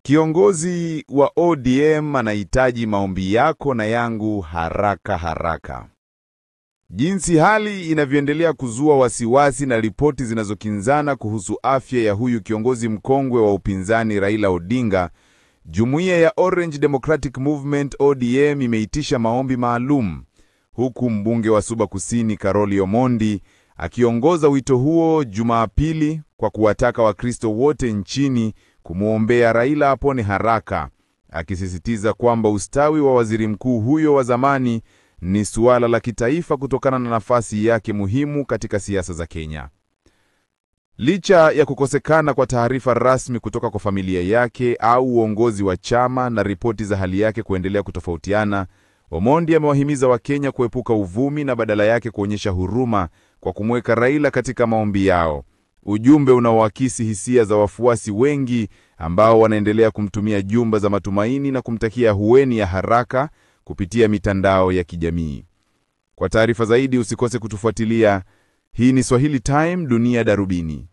Kiongozi wa ODM anahitaji maombi yako na yangu haraka haraka. Jinsi hali inavyoendelea kuzua wasiwasi na ripoti zinazokinzana kuhusu afya ya huyu kiongozi mkongwe wa upinzani Raila Odinga, Jumuiya ya Orange Democratic Movement ODM imeitisha maombi maalum, huku mbunge wa Suba Kusini Karoli Omondi akiongoza wito huo Jumapili kwa kuwataka Wakristo wote nchini kumuombea Raila apone haraka, akisisitiza kwamba ustawi wa waziri mkuu huyo wa zamani ni suala la kitaifa kutokana na nafasi yake muhimu katika siasa za Kenya. Licha ya kukosekana kwa taarifa rasmi kutoka kwa familia yake au uongozi wa chama na ripoti za hali yake kuendelea kutofautiana, Omondi amewahimiza Wakenya kuepuka uvumi na badala yake kuonyesha huruma kwa kumweka Raila katika maombi yao. Ujumbe unaoakisi hisia za wafuasi wengi ambao wanaendelea kumtumia jumbe za matumaini na kumtakia hueni ya haraka kupitia mitandao ya kijamii. Kwa taarifa zaidi usikose kutufuatilia. Hii ni Swahili Time, Dunia Darubini.